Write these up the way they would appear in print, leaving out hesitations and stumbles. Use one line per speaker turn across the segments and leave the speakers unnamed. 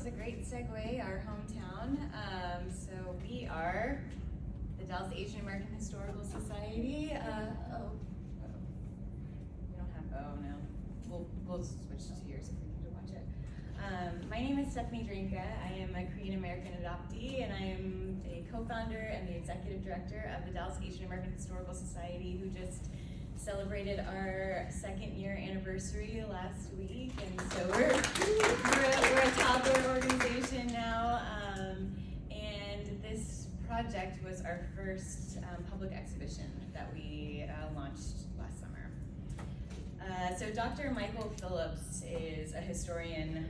was a great segue, our hometown. So we are the Dallas Asian American Historical Society. We don't have, oh no, we'll switch to yours if we need to watch it. My name is Stephanie Drinka. I am a Korean American adoptee, and I am a co-founder and the executive director of the Dallas Asian American Historical Society, who just celebrated our 2nd year anniversary last week, and so we're a toddler organization now, and this project was our first public exhibition that we launched last summer. So Dr. Michael Phillips is a historian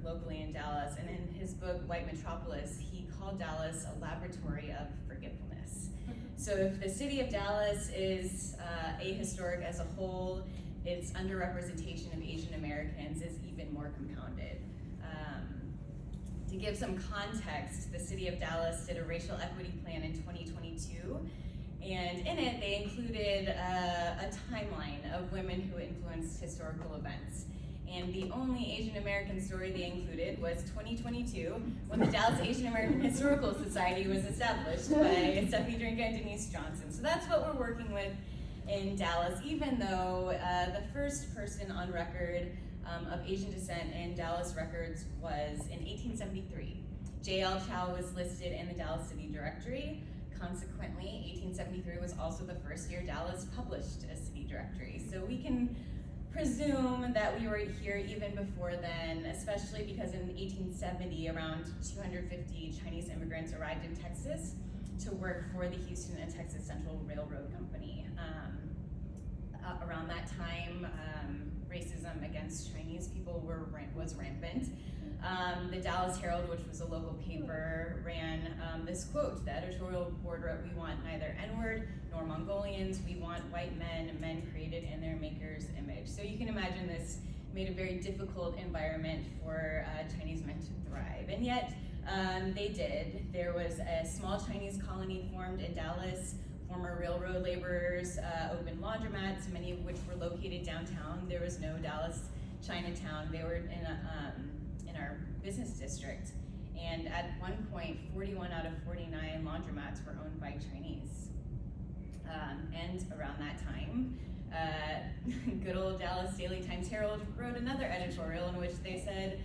locally in Dallas, and in his book, White Metropolis, he called Dallas a laboratory of forgetfulness. So if the city of Dallas is ahistoric as a whole, its underrepresentation of Asian Americans is even more compounded. To give some context, the city of Dallas did a racial equity plan in 2022, and in it they included a timeline of women who influenced historical events. And the only Asian American story they included was 2022, when the Dallas Asian American Historical Society was established by Stephanie Drinka and Denise Johnson. So that's what we're working with in Dallas, even though the first person on record of Asian descent in Dallas records was in 1873. J.L. Chow was listed in the Dallas City Directory. Consequently, 1873 was also the first year Dallas published a city directory. So we can presume that we were here even before then, especially because in 1870, around 250 Chinese immigrants arrived in Texas to work for the Houston and Texas Central Railroad Company. Around that time, racism against Chinese people was rampant. The Dallas Herald, which was a local paper, ran this quote. The editorial board wrote, "We want neither N-word nor Mongolians. We want white men created in their maker's image." So you can imagine this made a very difficult environment for Chinese men to thrive. And yet, they did. There was a small Chinese colony formed in Dallas. Former railroad laborers opened laundromats, many of which were located downtown. There was no Dallas Chinatown. They were in our business district. And at one point, 41 out of 49 laundromats were owned by Chinese. And around that time, good old Dallas Daily Times Herald wrote another editorial in which they said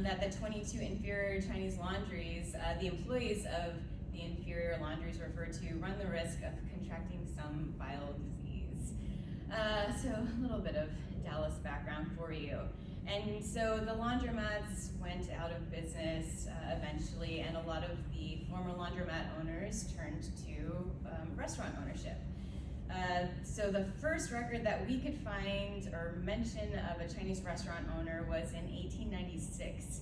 that the 22 inferior Chinese laundries, the employees of the inferior laundries referred to, run the risk of contracting some vile disease. So a little bit of Dallas background for you. And so the laundromats went out of business eventually, and a lot of the former laundromat owners turned to restaurant ownership. So the first record that we could find or mention of a Chinese restaurant owner was in 1896.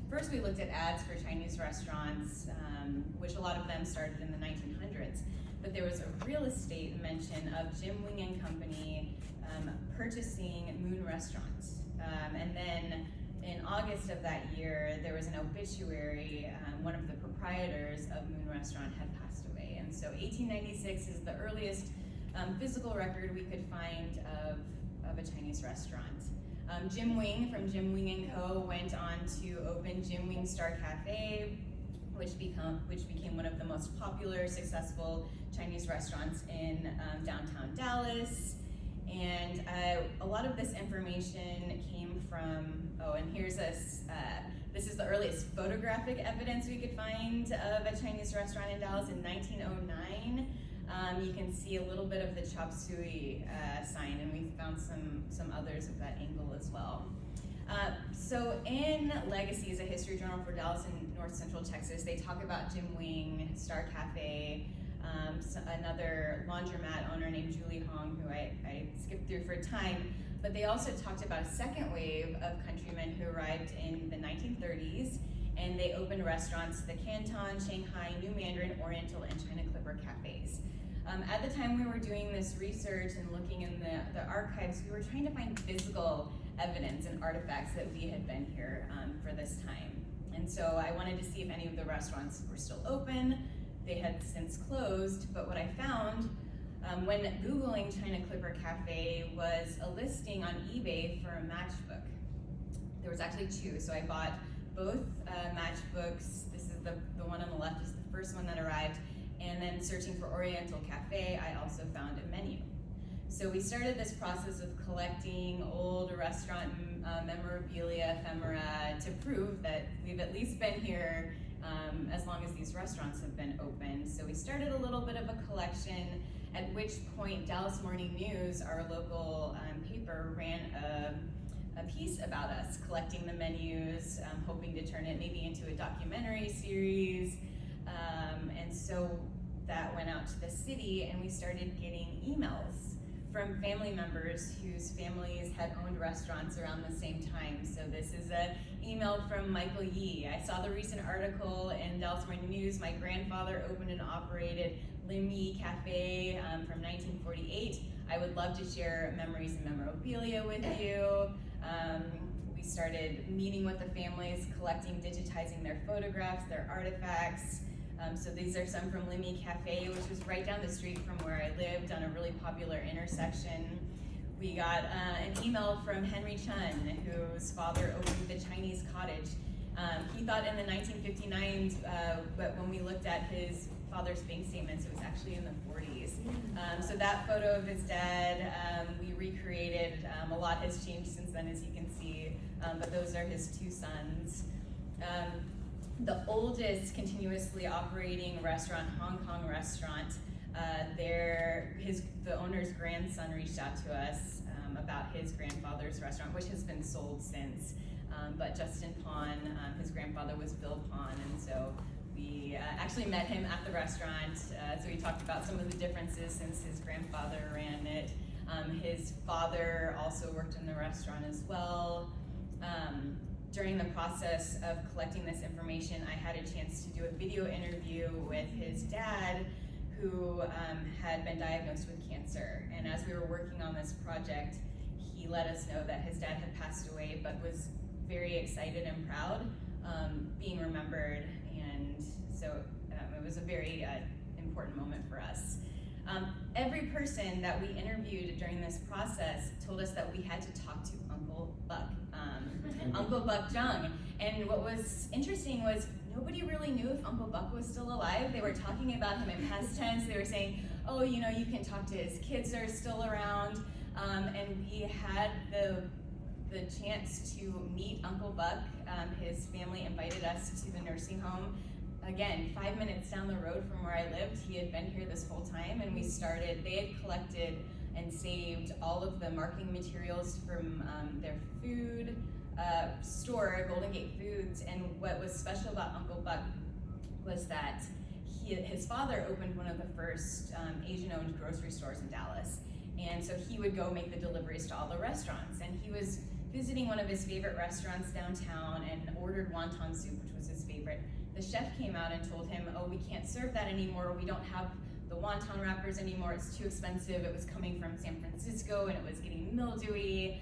First we looked at ads for Chinese restaurants, which a lot of them started in the 1900s. But there was a real estate mention of Jim Wing and Company purchasing Moon Restaurants. And then in August of that year, there was an obituary. One of the proprietors of Moon Restaurant had passed away. And so 1896 is the earliest physical record we could find of a Chinese restaurant. Jim Wing from Jim Wing & Co. went on to open Jim Wing Star Cafe, which became one of the most popular, successful Chinese restaurants in downtown Dallas. And a lot of this information came from, and here's this is the earliest photographic evidence we could find of a Chinese restaurant in Dallas in 1909. You can see a little bit of the chop suey sign, and we found some others of that angle as well. So in Legacies, a history journal for Dallas and North Central Texas, they talk about Jim Wing, Star Cafe, another laundromat owner named Julie Hong, who I skipped through for time, but they also talked about a second wave of countrymen who arrived in the 1930s, and they opened restaurants, the Canton, Shanghai, New Mandarin, Oriental, and China Clipper cafes. At the time we were doing this research and looking in the archives, we were trying to find physical evidence and artifacts that we had been here for this time. And so I wanted to see if any of the restaurants were still open. They had since closed, but what I found when Googling China Clipper Cafe was a listing on eBay for a matchbook. There was actually two, so I bought both matchbooks. This is the one on the left is the first one that arrived, and then searching for Oriental Cafe, I also found a menu. So we started this process of collecting old restaurant memorabilia, ephemera, to prove that we've at least been here as long as these restaurants have been open. So we started a little bit of a collection, at which point Dallas Morning News, our local paper, ran a piece about us collecting the menus, hoping to turn it maybe into a documentary series. And so that went out to the city, and we started getting emails from family members whose families had owned restaurants around the same time. So this is an email from Michael Yee. I saw the recent article in Dallas Morning News. My grandfather opened and operated Lim Yee Cafe from 1948. I would love to share memories and memorabilia with you. We started meeting with the families, collecting, digitizing their photographs, their artifacts. So these are some from Lim Yee Cafe, which was right down the street from where I lived on a really popular intersection. We got an email from Henry Chun, whose father opened the Chinese Cottage. He thought in the 1959s, but when we looked at his father's bank statements, it was actually in the 40s. So that photo of his dad, we recreated. A lot has changed since then, as you can see, but those are his two sons. The oldest continuously operating restaurant, Hong Kong restaurant, the owner's grandson reached out to us about his grandfather's restaurant, which has been sold since. But Justin Pon, his grandfather was Bill Pon, and so we actually met him at the restaurant. So we talked about some of the differences since his grandfather ran it. His father also worked in the restaurant as well. During the process of collecting this information, I had a chance to do a video interview with his dad, who had been diagnosed with cancer. And as we were working on this project, he let us know that his dad had passed away, but was very excited and proud being remembered. And so it was a very important moment for us. Every person that we interviewed during this process told us that we had to talk to Uncle Buck, Uncle Buck Jung. And what was interesting was nobody really knew if Uncle Buck was still alive. They were talking about him in past tense. They were saying, oh, you can talk to his kids are still around. And we had the chance to meet Uncle Buck. His family invited us to the nursing home. Again, 5 minutes down the road from where I lived. He had been here this whole time, and they had collected and saved all of the marketing materials from their food store, Golden Gate Foods. And what was special about Uncle Buck was that his father opened one of the first Asian-owned grocery stores in Dallas. And so he would go make the deliveries to all the restaurants. And he was visiting one of his favorite restaurants downtown and ordered wonton soup, which was his favorite. The chef came out and told him, oh, we can't serve that anymore. We don't have the wonton wrappers anymore. It's too expensive. It was coming from San Francisco and it was getting mildewy.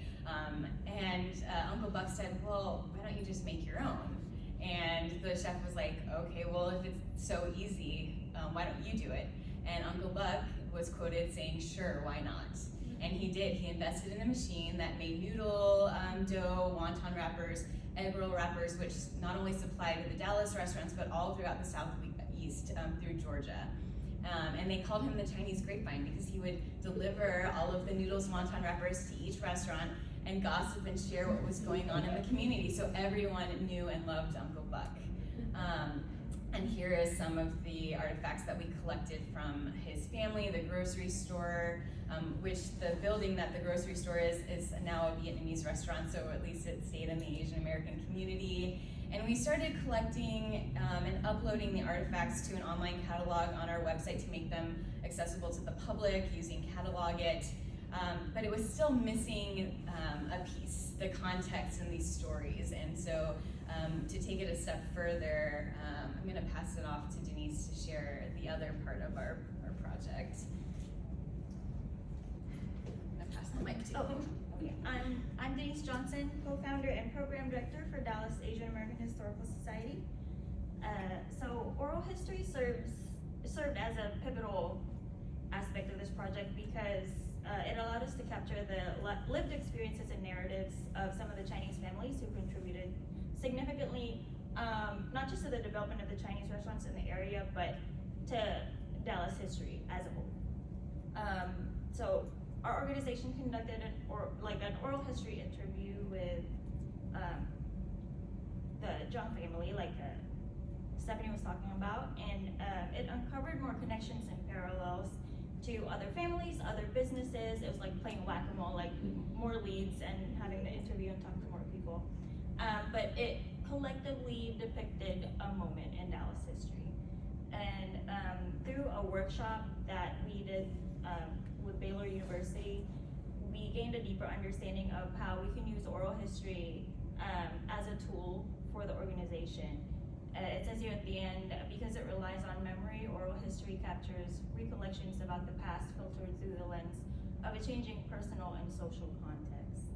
Uncle Buck said, well, why don't you just make your own? And the chef was like, okay, well, if it's so easy, why don't you do it? And Uncle Buck was quoted saying, sure, why not? And he did. He invested in a machine that made noodle dough, wonton wrappers, egg roll wrappers, which not only supplied to the Dallas restaurants, but all throughout the Southeast through Georgia. And they called him the Chinese grapevine because he would deliver all of the noodles, wonton wrappers to each restaurant and gossip and share what was going on in the community. So everyone knew and loved Uncle Buck. And here is some of the artifacts that we collected from his family, the grocery store, which the building that the grocery store is now a Vietnamese restaurant, so at least it stayed in the Asian American community. And we started collecting and uploading the artifacts to an online catalog on our website to make them accessible to the public using Catalogit. But it was still missing a piece, the context in these stories. And so to take it a step further, I'm going to pass it off to Denise to share the other part of our project. I'm going to pass the mic to you.
Oh, okay. I'm Denise Johnson, co-founder and program director for Dallas Asian American Historical Society. So oral history served as a pivotal aspect of this project because it allowed us to capture the lived experiences and narratives of some of the Chinese families who contributed significantly, not just to the development of the Chinese restaurants in the area, but to Dallas history as a whole. So our organization conducted an oral history interview with the Zhang family, like Stephanie was talking about, and it uncovered more connections and parallels to other families, other businesses. It was like playing whack-a-mole, like more leads and having the interview and talk to more people. But it collectively depicted a moment in Dallas history. And through a workshop that we did with Baylor University, we gained a deeper understanding of how we can use oral history as a tool for the organization. It says here at the end, because it relies on memory, oral history captures recollections about the past filtered through the lens of a changing personal and social context.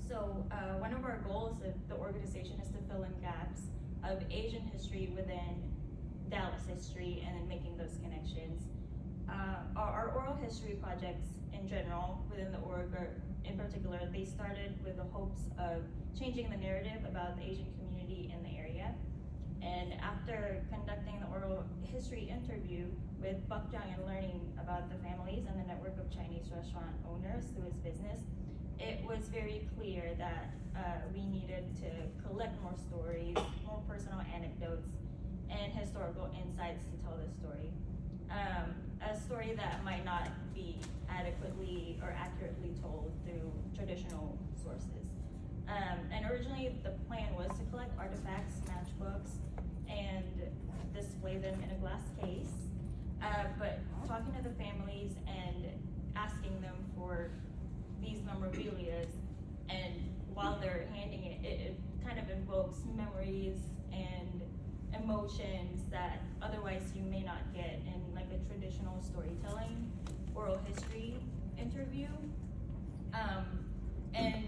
So one of our goals of the organization is to fill in gaps of Asian history within Dallas history and then making those connections. Our oral history projects in general, within the org in particular, they started with the hopes of changing the narrative about the Asian community in the area. And after conducting the oral history interview with Buck Jiang and learning about the families and the network of Chinese restaurant owners through his business, it was very clear that we needed to collect more stories, more personal anecdotes, and historical insights to tell this story. A story that might not be adequately or accurately told through traditional sources. And originally the plan was to collect artifacts, matchbooks, and display them in a glass case. But talking to the families and asking them for these memorabilia, and while they're handing it, it kind of invokes memories and emotions that otherwise you may not get in like a traditional storytelling oral history interview. And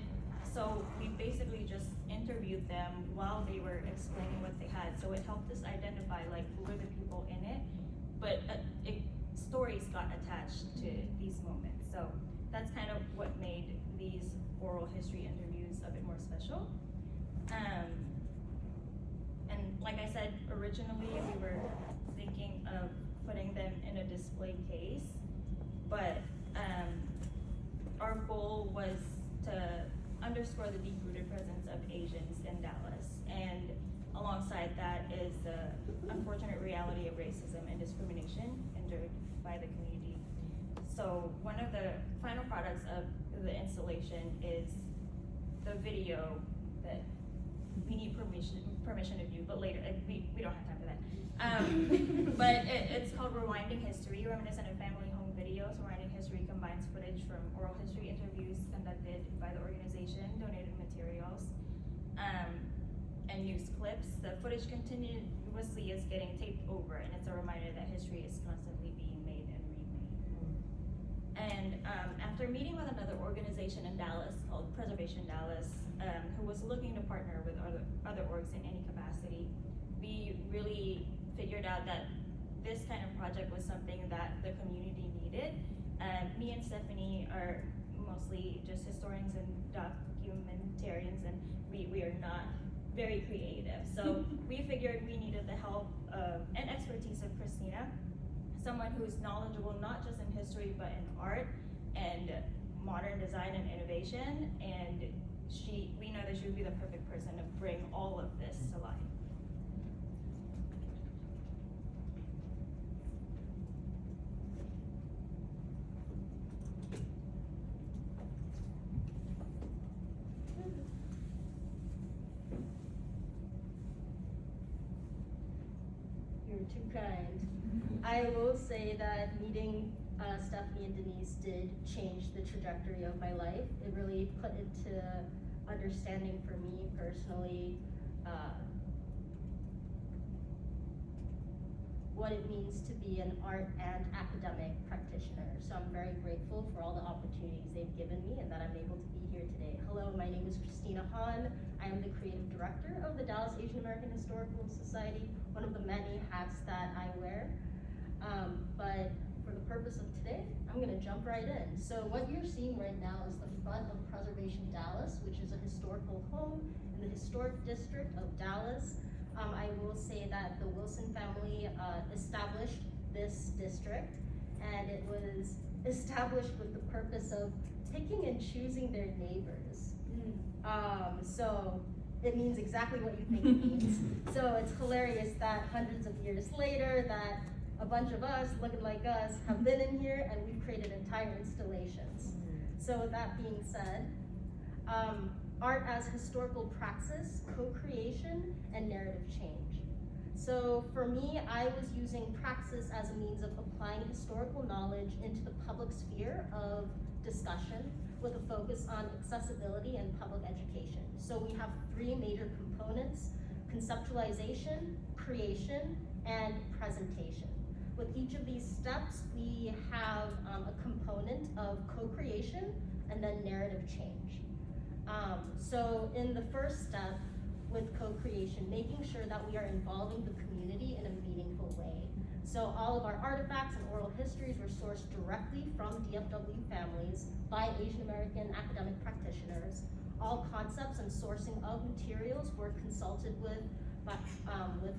so we basically just interviewed them while they were explaining what they had. So it helped us identify like who were the people in it, but stories got attached to these moments. So that's kind of what made these oral history interviews a bit more special. And like I said, originally we were thinking of putting them in a display case, but our goal was to underscore the deep-rooted presence of Asians in Dallas. And alongside that is the unfortunate reality of racism and discrimination endured by the community. So one of the final products of the installation is the video that we need permission to view, but later, we don't have time for that. But it's called Rewinding History, Reminiscent of Family Home Videos. Rewinding History combines footage from oral history interviews conducted by the organization, donated materials, and used clips. The footage continuously is getting taped over, and it's a reminder that history is constantly being made and remade. And after meeting with another organization in Dallas called Preservation Dallas, who was looking to partner with other orgs in any capacity, we really figured out that this kind of project was something that the community needed. Me and Stephanie are mostly just historians and documentarians, and we are not very creative. So we figured we needed the help and expertise of Christina, someone who's knowledgeable not just in history but in art and modern design and innovation, and we know that she would be the perfect person to bring all of this to life.
You're too kind. I will say that meeting Stephanie and Denise did change the trajectory of my life. It really put into understanding for me personally what it means to be an art and academic practitioner. So I'm very grateful for all the opportunities they've given me and that I'm able to be here today. Hello, my name is Christina Han. I am the creative director of the Dallas Asian American Historical Society, one of the many hats that I wear. But for the purpose of today, I'm gonna jump right in. So what you're seeing right now is the front of Corporation Dallas, which is a historical home in the historic district of Dallas. I will say that the Wilson family established this district, and it was established with the purpose of picking and choosing their neighbors. So it means exactly what you think it means. So it's hilarious that hundreds of years later that a bunch of us, looking like us, have been in here and we've created entire installations. So with that being said, art as historical praxis, co-creation, and narrative change. So for me, I was using praxis as a means of applying historical knowledge into the public sphere of discussion with a focus on accessibility and public education. So we have three major components: conceptualization, creation, and presentation. With each of these steps, we have a component of co-creation and then narrative change. So in the first step with co-creation, making sure that we are involving the community in a meaningful way. So all of our artifacts and oral histories were sourced directly from DFW families by Asian American academic practitioners. All concepts and sourcing of materials were consulted with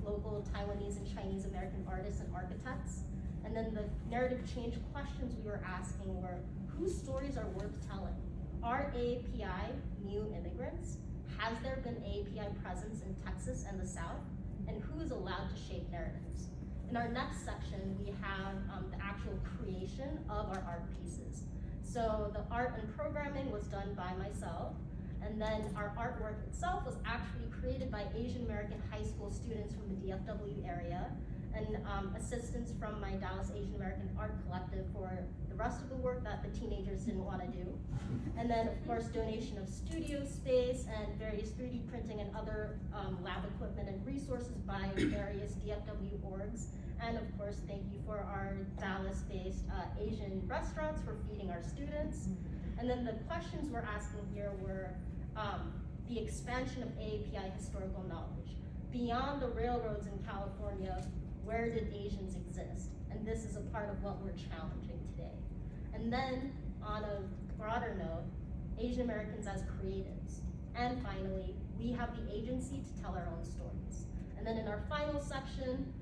local Taiwanese and Chinese American artists and architects. And then the narrative change questions we were asking were, whose stories are worth telling? Are AAPI new immigrants? Has there been AAPI presence in Texas and the South? And who is allowed to shape narratives? In our next section, we have the actual creation of our art pieces. So the art and programming was done by myself, and then our artwork itself was actually created by Asian American high school students from the DFW area, and assistance from my Dallas Asian American Art Collective for the rest of the work that the teenagers didn't want to do. And then, of course, donation of studio space and various 3D printing and other lab equipment and resources by various DFW orgs. And of course, thank you for our Dallas-based Asian restaurants for feeding our students. And then the questions we're asking here were the expansion of AAPI historical knowledge. Beyond the railroads in California, where did Asians exist? And this is a part of what we're challenging today. And then, on a broader note, Asian Americans as creatives. And finally, we have the agency to tell our own stories. And then in our final section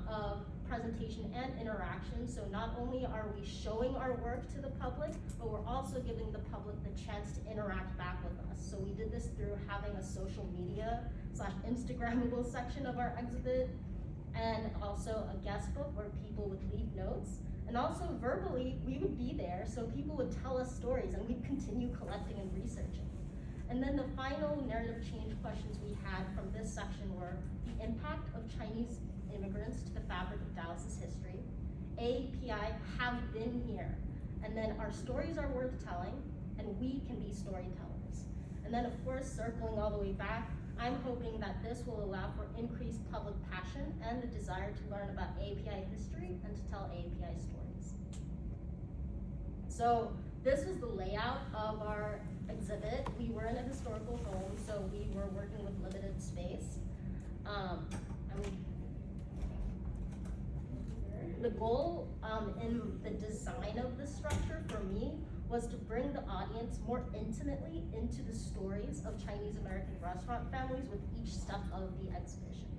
of presentation and interaction, so not only are we showing our work to the public, but we're also giving the public the chance to interact back with us. So we did this through having a social media / Instagrammable section of our exhibit, and also a guest book where people would leave notes. And also verbally, we would be there, so people would tell us stories and we'd continue collecting and researching. And then the final narrative change questions we had from this section were the impact of Chinese immigrants to the fabric of Dallas's history. AAPI have been here. And then our stories are worth telling, and we can be storytellers. And then of course, circling all the way back, I'm hoping that this will allow for increased public passion and the desire to learn about AAPI history and to tell AAPI stories. So this was the layout of our exhibit. We were in a historical home, so we were working with limited space. The goal in the design of the structure for me was to bring the audience more intimately into the stories of Chinese American restaurant families with each step of the exhibition.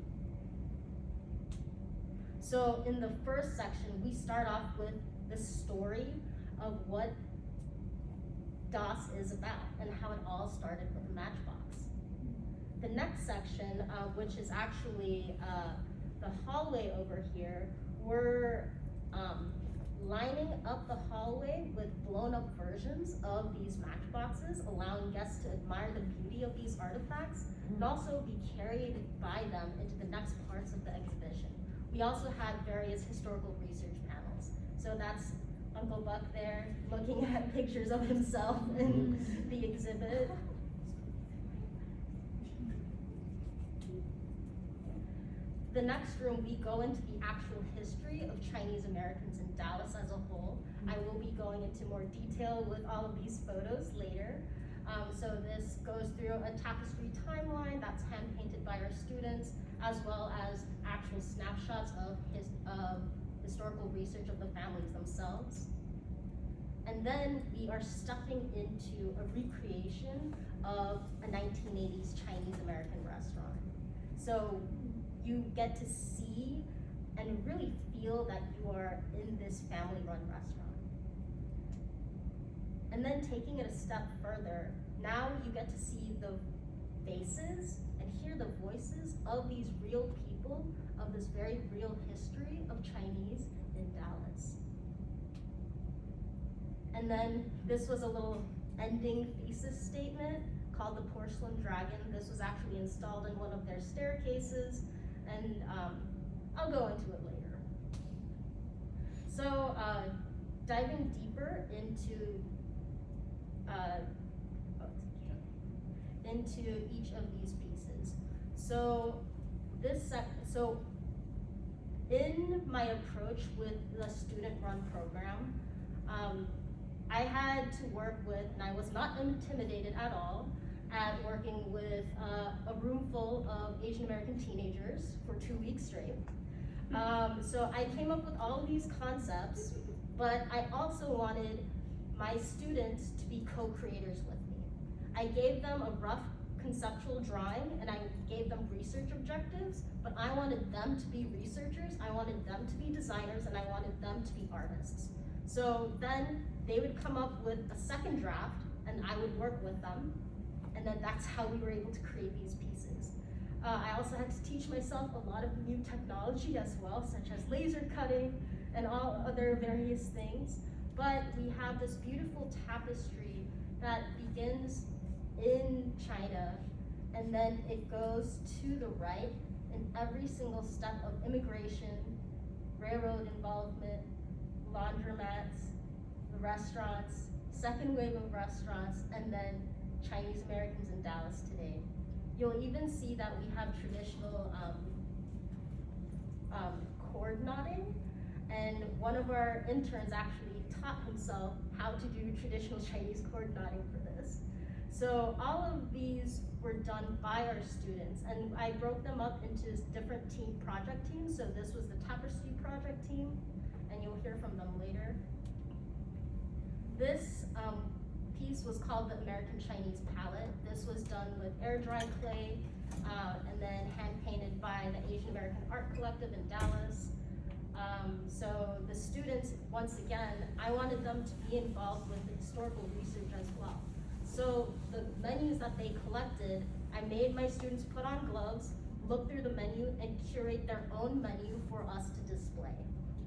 So in the first section, we start off with the story of what DAS is about and how it all started with a matchbox. The next section, which is actually the hallway over here, we're lining up the hallway with blown up versions of these matchboxes, allowing guests to admire the beauty of these artifacts and also be carried by them into the next parts of the exhibition. We also had various historical research panels. So that's Uncle Buck there looking at pictures of himself in the exhibit. The next room, we go into the actual history of Chinese Americans in Dallas as a whole. I will be going into more detail with all of these photos later. So this goes through a tapestry timeline that's hand painted by our students, as well as actual snapshots of historical research of the families themselves. And then we are stepping into a recreation of a 1980s Chinese American restaurant. So you get to see and really feel that you are in this family-run restaurant. And then taking it a step further, now you get to see the faces and hear the voices of these real people of this very real history of Chinese in Dallas. And then this was a little ending thesis statement called the Porcelain Dragon. This was actually installed in one of their staircases, and I'll go into it later. So diving deeper into each of these pieces. So in my approach with the student-run program, I had to work with, and I was not intimidated at all, at working with a room full of Asian American teenagers for 2 weeks straight. So I came up with all of these concepts, but I also wanted my students to be co-creators with me. I gave them a rough conceptual drawing and I gave them research objectives, but I wanted them to be researchers, I wanted them to be designers, and I wanted them to be artists. So then they would come up with a second draft and I would work with them, and then that's how we were able to create these pieces. I also had to teach myself a lot of new technology as well, such as laser cutting and all other various things. But we have this beautiful tapestry that begins in China, and then it goes to the right in every single step of immigration, railroad involvement, laundromats, the restaurants, second wave of restaurants, and then Chinese Americans in Dallas today. You'll even see that we have traditional cord knotting, and one of our interns actually taught himself how to do traditional Chinese cord knotting for this. So all of these were done by our students, and I broke them up into different project teams. So this was the tapestry project team, and you'll hear from them later. This piece was called the American Chinese Palette. This was done with air dry clay, and then hand painted by the Asian American Art Collective in Dallas. So the students, once again, I wanted them to be involved with the historical research as well. So the menus that they collected, I made my students put on gloves, look through the menu, and curate their own menu for us to display.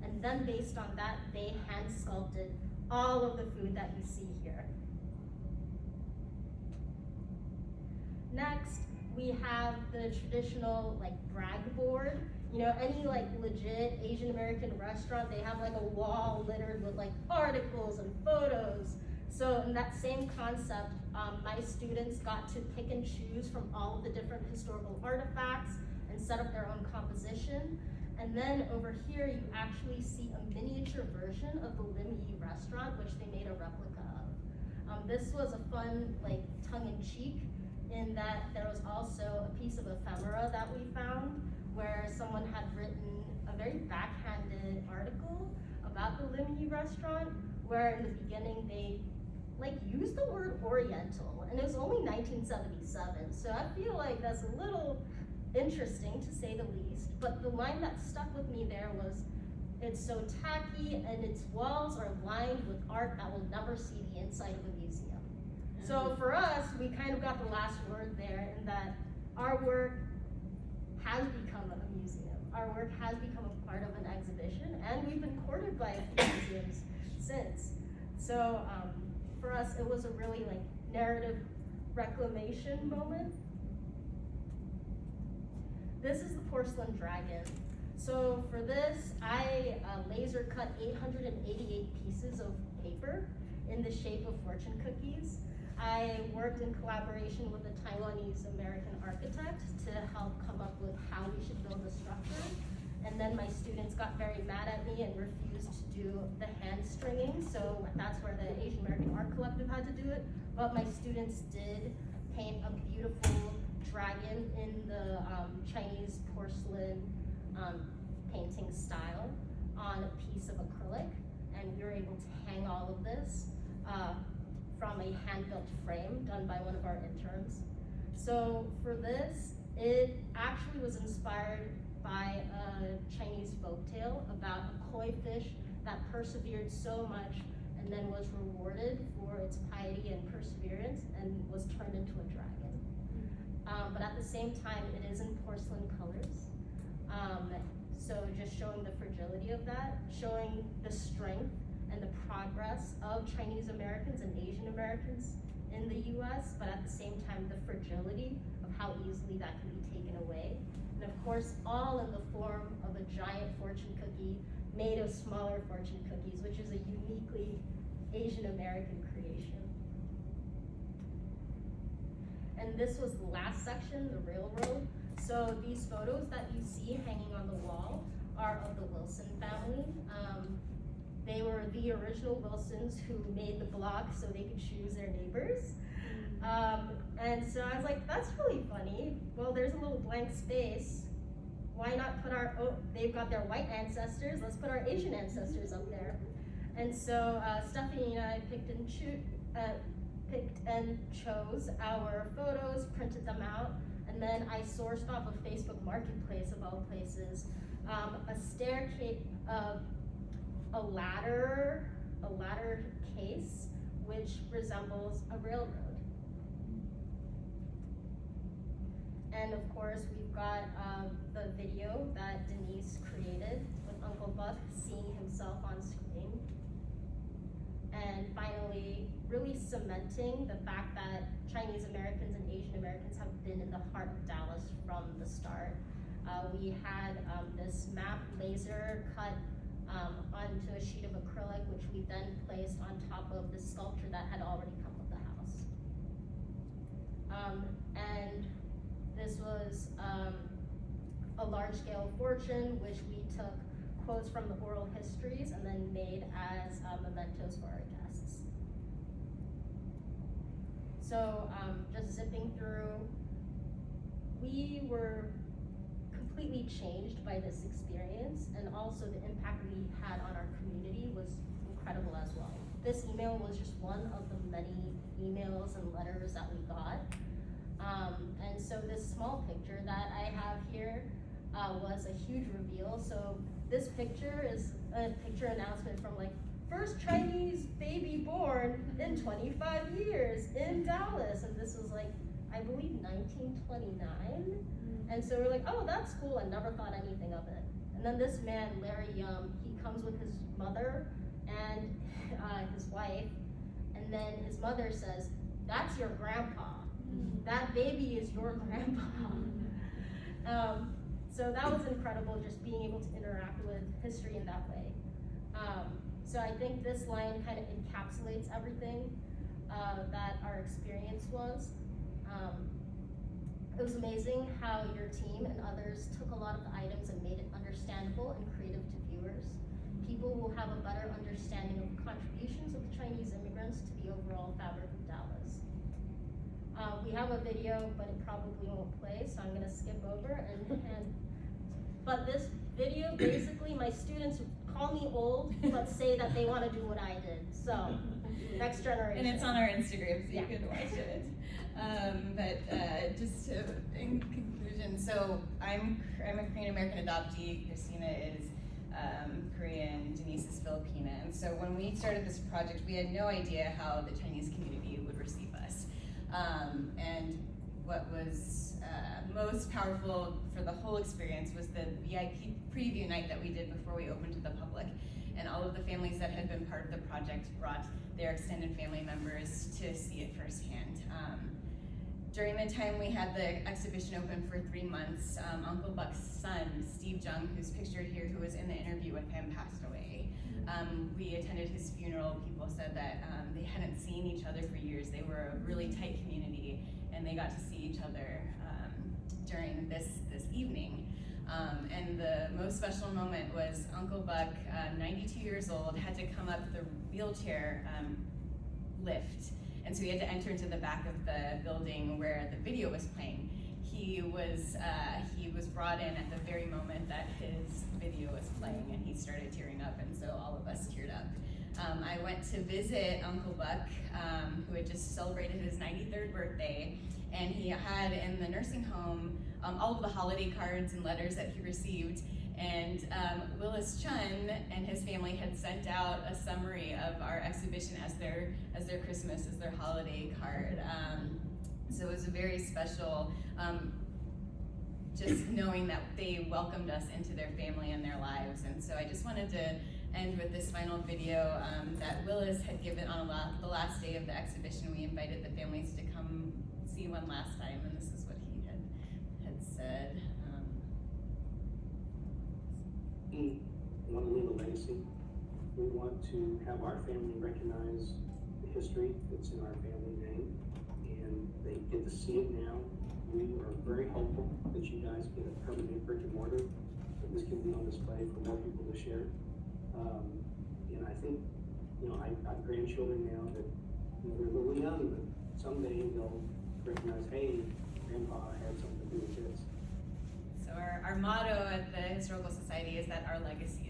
And then based on that, they hand sculpted all of the food that you see here. Next, we have the traditional brag board. You know, any legit Asian American restaurant, they have a wall littered with articles and photos. So in that same concept, my students got to pick and choose from all of the different historical artifacts and set up their own composition. And then over here, you actually see a miniature version of the Lim Yi restaurant, which they made a replica of. This was a fun, tongue-in-cheek, in that there was also a piece of ephemera that we found where someone had written a very backhanded article about the Lim Yi restaurant, where in the beginning they used the word Oriental, and it was only 1977, so I feel like that's a little interesting to say the least. But the line that stuck with me there was, "It's so tacky and its walls are lined with art that will never see the inside of a museum." So for us, we kind of got the last word there, in that our work has become a museum. Our work has become a part of an exhibition, and we've been courted by a few museums since. So for us, it was a really narrative reclamation moment. This is the Porcelain Dragon. So for this, I laser cut 888 pieces of paper in the shape of fortune cookies. I worked in collaboration with a Taiwanese American architect to help come up with how we should build the structure. And then my students got very mad at me and refused to do the hand stringing, so that's where the Asian American Art Collective had to do it. But my students did paint a beautiful dragon in the Chinese porcelain painting style on a piece of acrylic. and we were able to hang all of this from a hand-built frame done by one of our interns. So for this, it actually was inspired by a Chinese folktale about a koi fish that persevered so much and then was rewarded for its piety and perseverance and was turned into a dragon. But at the same time, it is in porcelain colors. So just showing the fragility of that, showing the strength and the progress of Chinese Americans and Asian Americans in the US, but at the same time, the fragility of how easily that can be taken away. And of course, all in the form of a giant fortune cookie made of smaller fortune cookies, which is a uniquely Asian American creation. And this was the last section, the railroad. So these photos that you see hanging on the wall are of the Wilson family. They were the original Wilsons who made the block so they could choose their neighbors. And so I was like, that's really funny. Well, there's a little blank space. Why not put our, they've got their white ancestors, let's put our Asian ancestors up there. And so Stephanie and I picked and chose our photos, printed them out, and then I sourced off of Facebook Marketplace, of all places, a staircase, a ladder case, which resembles a railroad. And of course, we've got the video that Denise created with Uncle Buck seeing himself on screen. And finally, really cementing the fact that Chinese Americans and Asian Americans have been in the heart of Dallas from the start. We had this map laser cut onto a sheet of acrylic, which we then placed on top of the sculpture that had already come with the house. And this was a large-scale fortune, which we took quotes from the oral histories and then made as mementos for our guests. So just zipping through, we were completely changed by this experience, and also the impact we had on our community was incredible as well. This email was just one of the many emails and letters that we got. And so this small picture that I have here was a huge reveal. So this picture is a picture announcement from like, first Chinese baby born in 25 years in Dallas. And this was like, I believe 1929. And so we're like, oh, that's cool. I never thought anything of it. And then this man, Larry Young, he comes with his mother and his wife. And then his mother says, that's your grandpa. That baby is your grandpa. So that was incredible, just being able to interact with history in that way. So I think this line kind of encapsulates everything that our experience was. It was amazing how your team and others took a lot of the items and made it understandable and creative to viewers. People will have a better understanding of the contributions of the Chinese immigrants to the overall fabric of Dallas. We have a video, but it probably won't play, so I'm gonna skip over but this video, basically, my students call me old, but say that they wanna do what I did, so, next generation.
And it's on our Instagram, so you can watch it. Just in conclusion, so I'm a Korean American adoptee. Christina is Korean, Denise is Filipina. And so when we started this project, we had no idea how the Chinese community would receive us. And what was most powerful for the whole experience was the VIP preview night that we did before we opened to the public. And all of the families that had been part of the project brought their extended family members to see it firsthand. During the time we had the exhibition open for 3 months, Uncle Buck's son, Steve Jung, who's pictured here, who was in the interview with him, passed away. We attended his funeral. People said that they hadn't seen each other for years. They were a really tight community, and they got to see each other during this evening. And the most special moment was Uncle Buck, 92 years old, had to come up the wheelchair lift. And so he had to enter into the back of the building where the video was playing. he was brought in at the very moment that his video was playing, and he started tearing up, and so all of us teared up. I went to visit Uncle Buck, who had just celebrated his 93rd birthday, and he had in the nursing home all of the holiday cards and letters that he received. And Willis Chun and his family had sent out a summary of our exhibition as their Christmas, as their holiday card. So it was a very special, just knowing that they welcomed us into their family and their lives. And so I just wanted to end with this final video that Willis had given on the last day of the exhibition. We invited the families to come see one last time, and this is what he had said.
We want to leave a legacy. We want to have our family recognize the history that's in our family name, and they get to see it now. We are very hopeful that you guys get a permanent brick and mortar, that this can be on display for more people to share. And I think, I have grandchildren now that, they're a little young, but someday they'll recognize, hey, Grandpa had something to do with this.
So our motto at the Historical Society is that our legacy